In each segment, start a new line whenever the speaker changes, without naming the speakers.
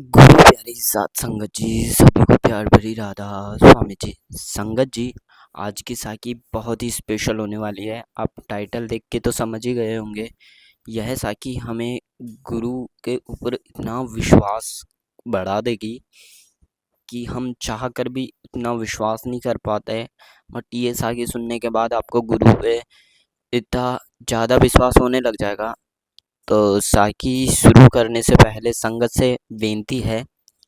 गुरु प्यारी सात संगत जी, सभी को प्यार भरी राधा स्वामी जी। संगत जी, आज की साखी बहुत ही स्पेशल होने वाली है। आप टाइटल देख के तो समझ ही गए होंगे। यह साखी हमें गुरु के ऊपर इतना विश्वास बढ़ा देगी कि हम चाह कर भी इतना विश्वास नहीं कर पाते। बट ये साखी सुनने के बाद आपको गुरु पे इतना ज़्यादा विश्वास होने लग जाएगा। तो साकी शुरू करने से पहले संगत से बेनती है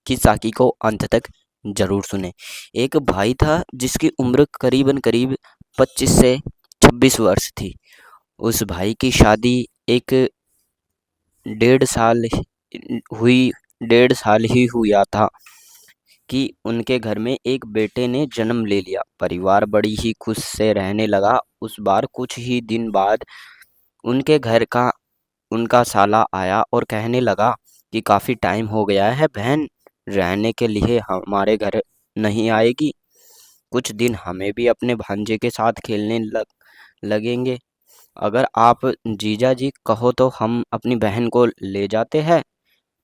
कि साकी को अंत तक जरूर सुने। एक भाई था जिसकी उम्र करीबन करीब 25 से 26 वर्ष थी। उस भाई की शादी एक डेढ़ साल हुई डेढ़ साल ही हुआ था कि उनके घर में एक बेटे ने जन्म ले लिया। परिवार बड़ी ही खुश से रहने लगा। उस बार कुछ ही दिन बाद उनके घर का उनका साला आया और कहने लगा कि काफ़ी टाइम हो गया है, बहन रहने के लिए हमारे घर नहीं आएगी। कुछ दिन हमें भी अपने भांजे के साथ खेलने लगेंगे। अगर आप जीजा जी कहो तो हम अपनी बहन को ले जाते हैं।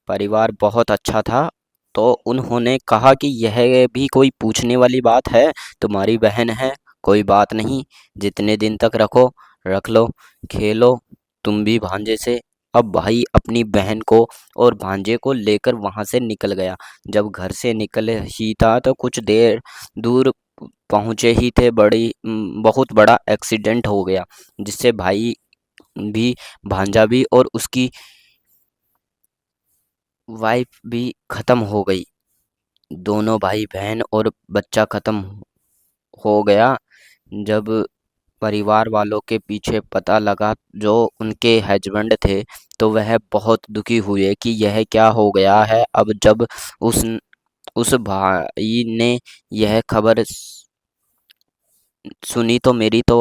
परिवार बहुत अच्छा था, तो उन्होंने कहा कि यह भी कोई पूछने वाली बात है, तुम्हारी बहन है, कोई बात नहीं, जितने दिन तक रखो रख लो, खेलो तुम भी भांजे से। अब भाई अपनी बहन को और भांजे को लेकर वहां से निकल गया। जब घर से निकले ही था तो कुछ देर दूर पहुंचे ही थे, बहुत बड़ा एक्सीडेंट हो गया, जिससे भाई भी, भांजा भी और उसकी वाइफ भी खत्म हो गई। दोनों भाई बहन और बच्चा खत्म हो गया। जब परिवार वालों के पीछे पता लगा जो उनके हस्बैंड थे, तो वह बहुत दुखी हुए कि यह क्या हो गया है। अब जब उस उस भाई ने यह खबर सुनी तो मेरी तो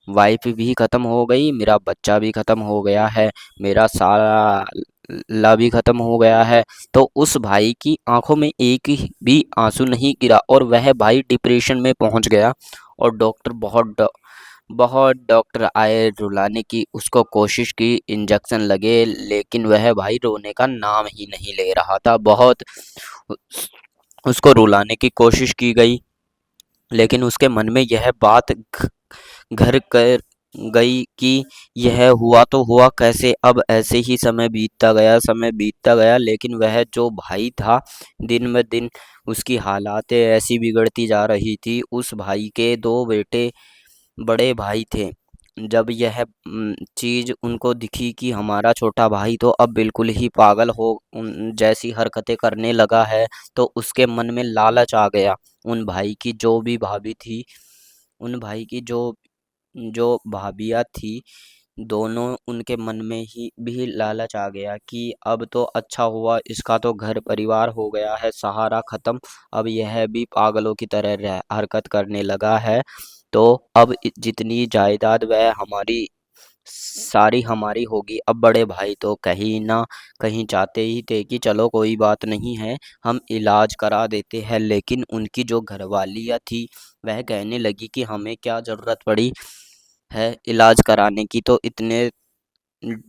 वाइफ भी खत्म हो गई, मेरा बच्चा भी खत्म हो गया है, मेरा सारा ला भी खत्म हो गया है। तो उस भाई की आंखों में एक ही भी आंसू नहीं गिरा और वह भाई डिप्रेशन में पहुंच गया। और बहुत डॉक्टर आए, रुलाने की उसको कोशिश की, इंजेक्शन लगे, लेकिन वह भाई रोने का नाम ही नहीं ले रहा था। बहुत उसको रुलाने की कोशिश की गई, लेकिन उसके मन में यह बात घर कर गई कि यह हुआ तो हुआ कैसे। अब ऐसे ही समय बीतता गया, लेकिन वह जो भाई था, दिन ब दिन उसकी हालातें ऐसी बिगड़ती जा रही थी। उस भाई के दो बेटे बड़े भाई थे। जब यह चीज़ उनको दिखी कि हमारा छोटा भाई तो अब बिल्कुल ही पागल हो जैसी हरकतें करने लगा है, तो उसके मन में लालच आ गया। उन भाई की जो भी भाभी थी उन भाई की जो जो भाभियाँ थी, दोनों उनके मन में ही भी लालच आ गया कि अब तो अच्छा हुआ, इसका तो घर परिवार हो गया है सहारा खत्म, अब यह भी पागलों की तरह हरकत करने लगा है। तो अब जितनी जायदाद वह हमारी सारी हमारी होगी। अब बड़े भाई तो कहीं ना कहीं चाहते ही थे कि चलो कोई बात नहीं है, हम इलाज करा देते हैं, लेकिन उनकी जो घरवालियाँ थी वह कहने लगी कि हमें क्या ज़रूरत पड़ी है इलाज कराने की, तो इतने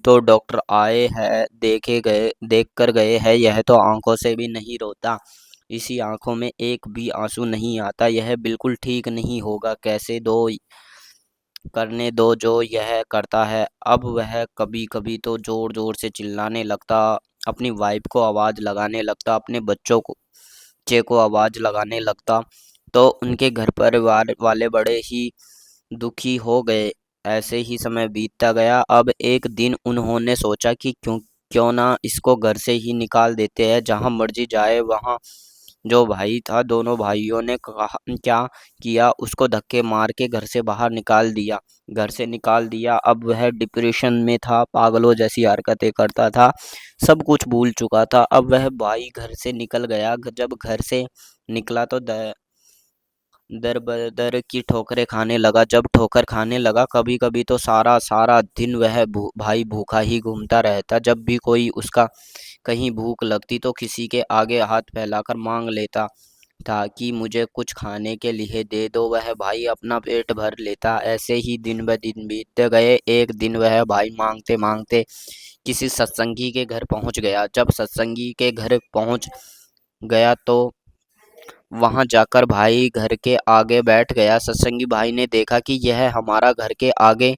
तो डॉक्टर आए हैं, देख कर गए हैं, यह तो आंखों से भी नहीं रोता, इसी आंखों में एक भी आंसू नहीं आता, यह बिल्कुल ठीक नहीं होगा, कैसे दो करने दो जो यह करता है। अब वह कभी कभी तो जोर जोर से चिल्लाने लगता, अपनी वाइफ को आवाज़ लगाने लगता, अपने बच्चे को आवाज़ लगाने लगता। तो उनके घर परिवार वाले बड़े ही दुखी हो गए। ऐसे ही समय बीतता गया। अब एक दिन उन्होंने सोचा कि क्यों ना इसको घर से ही निकाल देते हैं, जहाँ मर्जी जाए वहाँ। जो भाई था, दोनों भाइयों ने क्या किया, उसको धक्के मार के घर से बाहर निकाल दिया। घर से निकाल दिया। अब वह डिप्रेशन में था, पागलों जैसी हरकतें करता था, सब कुछ भूल चुका था। अब वह भाई घर से निकल गया। जब घर से निकला तो दर बदर की ठोकरें खाने लगा। जब ठोकर खाने लगा, कभी कभी तो सारा सारा दिन वह भाई भूखा ही घूमता रहता। जब भी कोई उसका कहीं भूख लगती तो किसी के आगे हाथ फैलाकर मांग लेता। था कि मुझे कुछ खाने के लिए दे दो। वह भाई अपना पेट भर लेता। ऐसे ही दिन ब दिन बीतते गए। एक दिन वह भाई मांगते मांगते किसी सत्संगी के घर पहुंच गया। जब सत्संगी के घर पहुंच गया तो वहां जाकर भाई घर के आगे बैठ गया। सत्संगी भाई ने देखा कि यह हमारा घर के आगे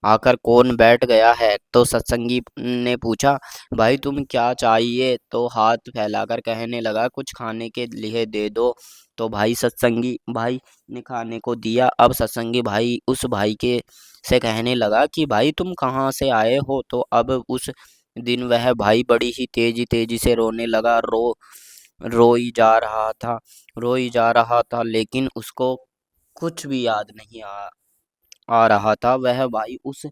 आकर कौन बैठ गया है। तो सत्संगी ने पूछा, भाई तुम क्या चाहिए? तो हाथ फैलाकर कहने लगा, कुछ खाने के लिए दे दो। तो भाई सत्संगी भाई ने खाने को दिया। अब सत्संगी भाई उस भाई के से कहने लगा कि भाई तुम कहाँ से आए हो? तो अब उस दिन वह भाई बड़ी ही तेजी तेजी से रोने लगा। रोई जा रहा था, रोई जा रहा था, लेकिन उसको कुछ भी याद नहीं आ रहा था। वह भाई उस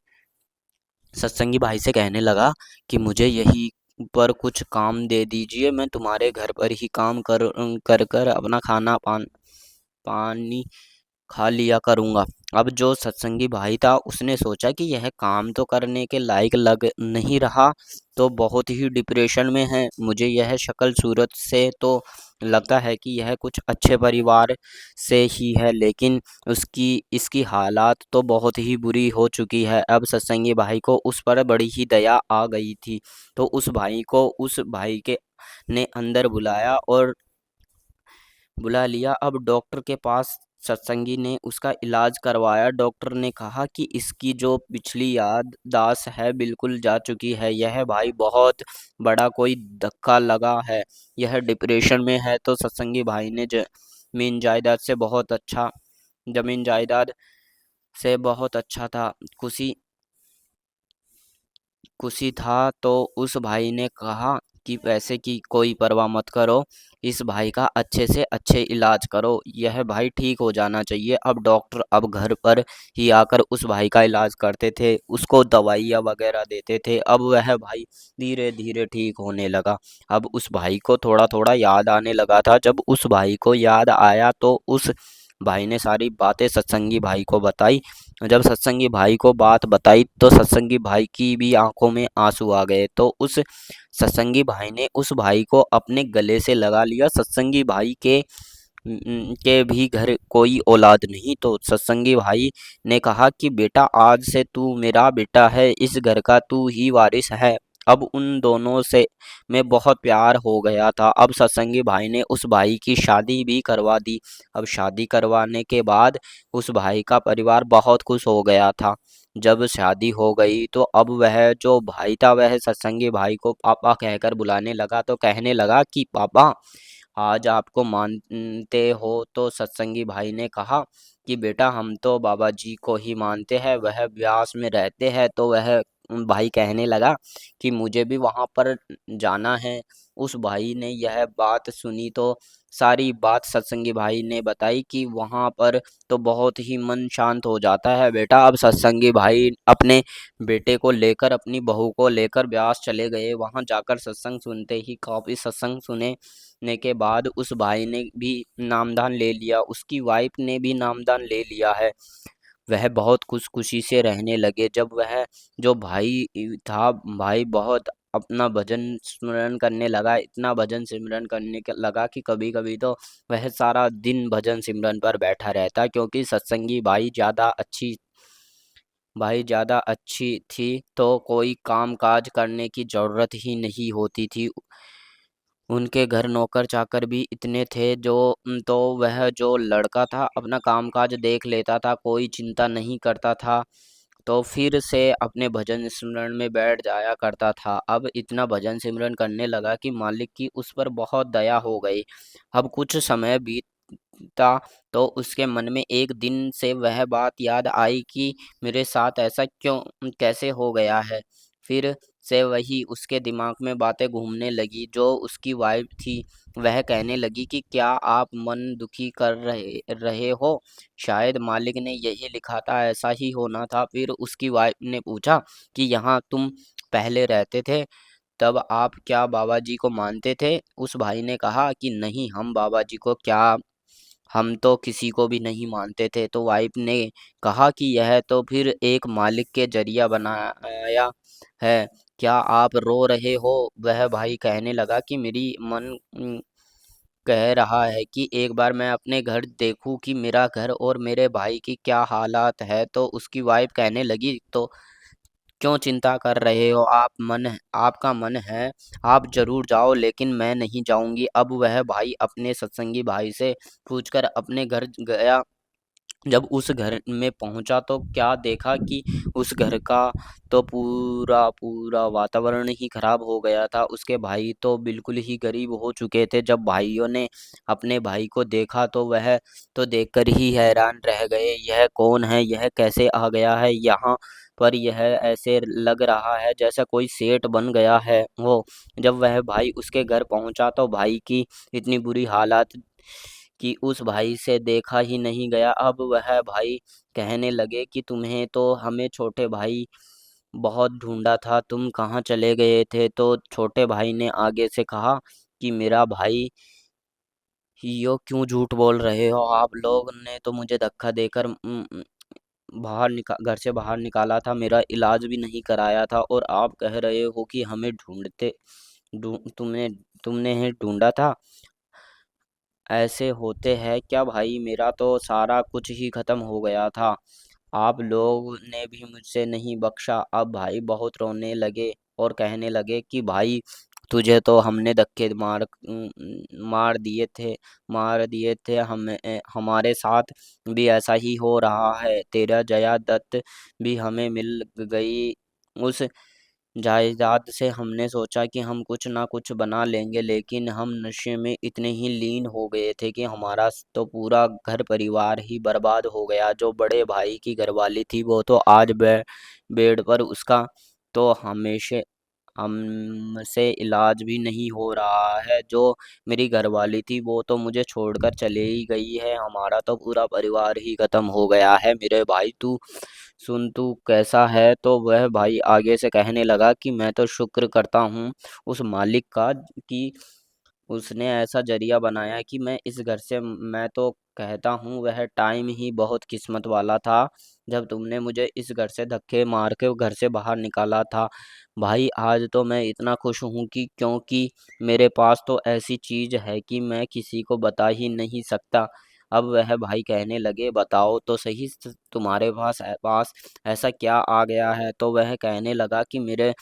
सत्संगी भाई से कहने लगा कि मुझे यही पर कुछ काम दे दीजिए। मैं तुम्हारे घर पर ही काम कर अपना खाना पानी खा लिया करूँगा। अब जो सत्संगी भाई था उसने सोचा कि यह काम तो करने के लायक लग नहीं रहा, तो बहुत ही डिप्रेशन में है। मुझे यह शक्ल सूरत से तो लगता है कि यह कुछ अच्छे परिवार से ही है, लेकिन उसकी इसकी हालात तो बहुत ही बुरी हो चुकी है। अब सत्संगी भाई को उस पर बड़ी ही दया आ गई थी। तो उस भाई के ने अंदर बुलाया और बुला लिया। अब डॉक्टर के पास सत्संगी ने उसका इलाज करवाया। डॉक्टर ने कहा कि इसकी जो पिछली याददाश्त है बिल्कुल जा चुकी है। यह भाई बहुत बड़ा कोई धक्का लगा है, यह डिप्रेशन में है। तो सत्संगी भाई ने जमीन जायदाद से बहुत अच्छा जमीन जायदाद से बहुत अच्छा था, खुशी खुशी था। तो उस भाई ने कहा कि पैसे की कोई परवाह मत करो, इस भाई का अच्छे से अच्छे इलाज करो, यह भाई ठीक हो जाना चाहिए। अब डॉक्टर अब घर पर ही आकर उस भाई का इलाज करते थे, उसको दवाइयाँ वगैरह देते थे। अब वह भाई धीरे धीरे ठीक होने लगा। अब उस भाई को थोड़ा थोड़ा याद आने लगा था। जब उस भाई को याद आया तो उस भाई ने सारी बातें सत्संगी भाई को बताई। जब सत्संगी भाई को बात बताई तो सत्संगी भाई की भी आंखों में आंसू आ गए। तो उस सत्संगी भाई ने उस भाई को अपने गले से लगा लिया। सत्संगी भाई के भी घर कोई औलाद नहीं। तो सत्संगी भाई ने कहा कि बेटा आज से तू मेरा बेटा है, इस घर का तू ही वारिस है। अब उन दोनों से में बहुत प्यार हो गया था। अब सत्संगी भाई ने उस भाई की शादी भी करवा दी। अब शादी करवाने के बाद उस भाई का परिवार बहुत खुश हो गया था। जब शादी हो गई तो अब वह जो भाई था वह सत्संगी भाई को पापा कहकर बुलाने लगा। तो कहने लगा कि पापा आज आपको मानते हो? तो सत्संगी भाई ने कहा कि बेटा हम तो बाबा जी को ही मानते हैं, वह ब्यास में रहते हैं। तो वह भाई कहने लगा कि मुझे भी वहाँ पर जाना है। उस भाई ने यह बात सुनी तो सारी बात सत्संगी भाई ने बताई कि वहाँ पर तो बहुत ही मन शांत हो जाता है बेटा। अब सत्संगी भाई अपने बेटे को लेकर अपनी बहू को लेकर ब्यास चले गए। वहाँ जाकर सत्संग सुनते ही काफी सत्संग सुने के बाद उस भाई ने भी नामदान ले लिया, उसकी वाइफ ने भी नामदान ले लिया है। वह बहुत खुशी से रहने लगे। जब वह जो भाई था, भाई बहुत अपना भजन स्मरण करने लगा, इतना भजन सिमरन करने लगा कि कभी कभी तो वह सारा दिन भजन सिमरन पर बैठा रहता, क्योंकि सत्संगी भाई ज़्यादा अच्छी थी तो कोई काम काज करने की ज़रूरत ही नहीं होती थी। उनके घर नौकर चाकर भी इतने थे तो वह जो लड़का था अपना कामकाज देख लेता था, कोई चिंता नहीं करता था। तो फिर से अपने भजन सिमरन में बैठ जाया करता था। अब इतना भजन सिमरन करने लगा कि मालिक की उस पर बहुत दया हो गई। अब कुछ समय बीता तो उसके मन में एक दिन से वह बात याद आई कि मेरे साथ ऐसा क्यों कैसे हो गया है। फिर से वही उसके दिमाग में बातें घूमने लगी। जो उसकी वाइफ थी वह कहने लगी कि क्या आप मन दुखी कर रहे हो? शायद मालिक ने यही लिखा था, ऐसा ही होना था। फिर उसकी वाइफ ने पूछा कि यहाँ तुम पहले रहते थे, तब आप क्या बाबा जी को मानते थे? उस भाई ने कहा कि नहीं, हम बाबा जी को क्या, हम तो किसी को भी नहीं मानते थे। तो वाइफ ने कहा कि यह तो फिर एक मालिक के जरिया बनाया है, क्या आप रो रहे हो? वह भाई कहने लगा कि कह रहा है कि एक बार मैं अपने घर देखूं कि मेरा घर और मेरे भाई की क्या हालात है। तो उसकी वाइफ कहने लगी, तो क्यों चिंता कर रहे हो आप? आपका मन है, आप जरूर जाओ, लेकिन मैं नहीं जाऊंगी। अब वह भाई अपने सत्संगी भाई से पूछकर अपने घर गया। जब उस घर में पहुंचा तो क्या देखा कि उस घर का तो पूरा पूरा वातावरण ही खराब हो गया था। उसके भाई तो बिल्कुल ही गरीब हो चुके थे। जब भाइयों ने अपने भाई को देखा तो वह तो देखकर ही हैरान रह गए। यह कौन है? यह कैसे आ गया है यहाँ पर? यह ऐसे लग रहा है जैसा कोई सेठ बन गया है वो। जब वह भाई उसके घर पहुंचा तो भाई की इतनी बुरी हालत कि उस भाई से देखा ही नहीं गया। अब वह भाई कहने लगे कि तुम्हें तो हमें छोटे भाई बहुत ढूंढा था, तुम कहाँ चले गए थे? तो छोटे भाई ने आगे से कहा कि मेरा भाई, यो क्यों झूठ बोल रहे हो? आप लोग ने तो मुझे धक्का देकर घर से बाहर निकाला था, मेरा इलाज भी नहीं कराया था, और आप कह रहे हो कि हमें तुमने तुमने ही ढूंढा था। ऐसे होते हैं क्या भाई? मेरा तो सारा कुछ ही खत्म हो गया था। आप लोग ने भी मुझसे नहीं बख्शा। अब भाई बहुत रोने लगे और कहने लगे कि भाई, तुझे तो हमने धक्के मार दिए थे। हमारे साथ भी ऐसा ही हो रहा है। तेरा जया दत्त भी हमें मिल गई। उस जायदाद से हमने सोचा कि हम कुछ ना कुछ बना लेंगे, लेकिन हम नशे में इतने ही लीन हो गए थे कि हमारा तो पूरा घर परिवार ही बर्बाद हो गया। जो बड़े भाई की घरवाली थी वो तो आज बेड पर, उसका तो हमेशा हमसे इलाज भी नहीं हो रहा है। जो मेरी घरवाली थी वो तो मुझे छोड़कर चले ही गई है। हमारा तो पूरा परिवार ही खत्म हो गया है। मेरे भाई, तू सुन, तू कैसा है? तो वह भाई आगे से कहने लगा कि मैं तो शुक्र करता हूँ उस मालिक का कि उसने ऐसा जरिया बनाया कि मैं इस घर से, मैं तो कहता हूँ वह टाइम ही बहुत किस्मत वाला था जब तुमने मुझे इस घर से धक्के मार के घर से बाहर निकाला था। भाई आज तो मैं इतना खुश हूँ कि क्योंकि मेरे पास तो ऐसी चीज है कि मैं किसी को बता ही नहीं सकता। अब वह भाई कहने लगे, बताओ तो सही, तुम्हारे पास ऐसा क्या आ गया है? तो वह कहने लगा कि मेरा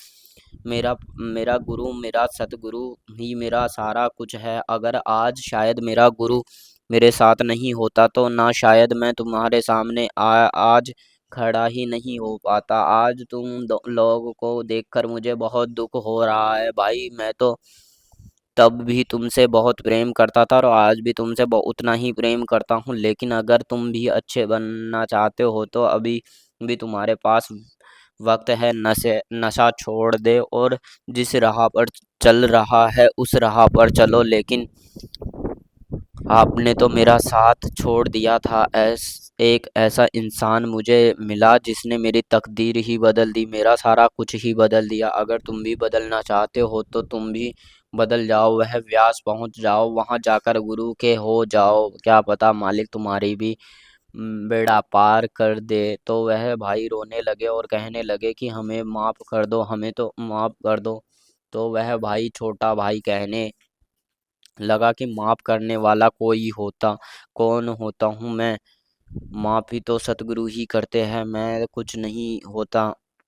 मेरा गुरु, मेरा सतगुरु ही मेरा सारा कुछ है। अगर आज शायद मेरा गुरु मेरे साथ नहीं होता तो ना शायद मैं तुम्हारे सामने आज खड़ा ही नहीं हो पाता। आज लोगों को देखकर मुझे बहुत दुख हो रहा है। भाई मैं तो तब भी तुमसे बहुत प्रेम करता था और आज भी तुमसे उतना ही प्रेम करता हूँ, लेकिन अगर तुम भी अच्छे बनना चाहते हो तो अभी भी तुम्हारे पास वक्त है। नशा छोड़ दे और जिस राह पर चल रहा है उस राह पर चलो। लेकिन आपने तो मेरा साथ छोड़ दिया था। एक ऐसा इंसान मुझे मिला जिसने मेरी तकदीर ही बदल दी, मेरा सारा कुछ ही बदल दिया। अगर तुम भी बदलना चाहते हो तो तुम भी बदल जाओ, वह व्यास पहुंच जाओ, वहां जाकर गुरु के हो जाओ। क्या पता मालिक तुम्हारी भी बेड़ा पार कर दे। तो वह भाई रोने लगे और कहने लगे कि हमें माफ कर दो, हमें तो माफ कर दो। तो वह भाई, छोटा भाई, कहने लगा कि माफ करने वाला कोई होता, कौन होता हूँ मैं? माफी तो सतगुरु ही करते हैं, मैं कुछ नहीं होता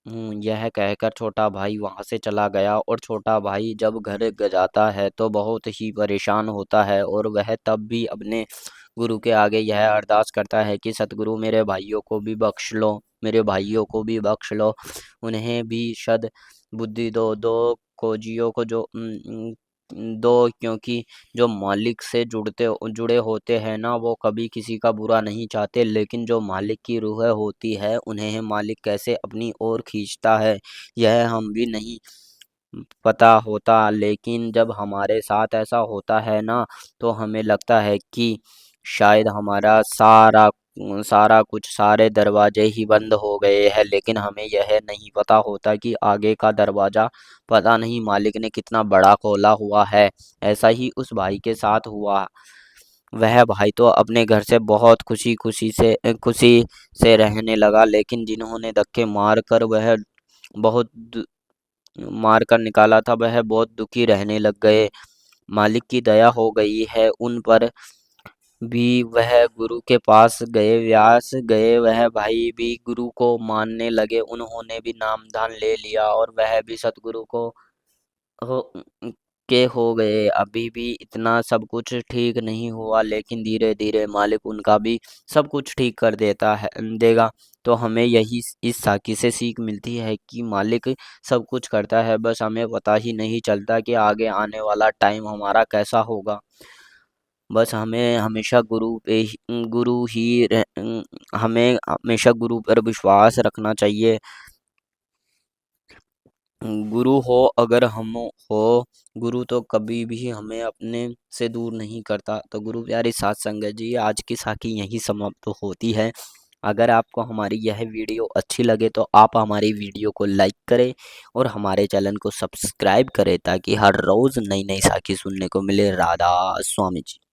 हूँ। यह कहकर छोटा भाई वहां से चला गया। और छोटा भाई जब घर जाता है तो बहुत ही परेशान होता है और वह तब भी अपने गुरु के आगे यह अरदास करता है कि सतगुरु मेरे भाइयों को भी बख्श लो, मेरे भाइयों को भी बख्श लो, उन्हें भी सद बुद्धि दो, दो खोजियों को जो दो, क्योंकि जो मालिक से जुड़े होते हैं ना, वो कभी किसी का बुरा नहीं चाहते, लेकिन जो मालिक की रूह होती है उन्हें मालिक कैसे अपनी ओर खींचता है यह हम भी नहीं पता होता। लेकिन जब हमारे साथ ऐसा होता है ना, तो हमें लगता है कि शायद हमारा सारा सारा कुछ, सारे दरवाजे ही बंद हो गए हैं, लेकिन हमें यह नहीं पता होता कि आगे का दरवाजा पता नहीं मालिक ने कितना बड़ा खोला हुआ है। ऐसा ही उस भाई के साथ हुआ। वह भाई तो अपने घर से बहुत खुशी से रहने लगा, लेकिन जिन्होंने धक्के मार कर बहुत मार कर निकाला था वह बहुत दुखी रहने लग गए। मालिक की दया हो गई है उन पर भी। वह गुरु के पास गए, व्यास गए, वह भाई भी गुरु को मानने लगे। उन्होंने भी नाम दान ले लिया और वह भी सतगुरु को हो हो गए। अभी भी इतना सब कुछ ठीक नहीं हुआ, लेकिन धीरे धीरे मालिक उनका भी सब कुछ ठीक कर देगा। तो हमें यही इस साखी से सीख मिलती है कि मालिक सब कुछ करता है, बस हमें पता ही नहीं चलता कि आगे आने वाला टाइम हमारा कैसा होगा। बस हमें हमेशा हमें हमेशा गुरु पर विश्वास रखना चाहिए। गुरु हो अगर हम हो, गुरु तो कभी भी हमें अपने से दूर नहीं करता। तो गुरु प्यारी साथ संगत जी, आज की साखी यही समाप्त होती है। अगर आपको हमारी यह वीडियो अच्छी लगे तो आप हमारी वीडियो को लाइक करें और हमारे चैनल को सब्सक्राइब करें, ताकि हर रोज़ नई नई साखी सुनने को मिले। राधा स्वामी जी।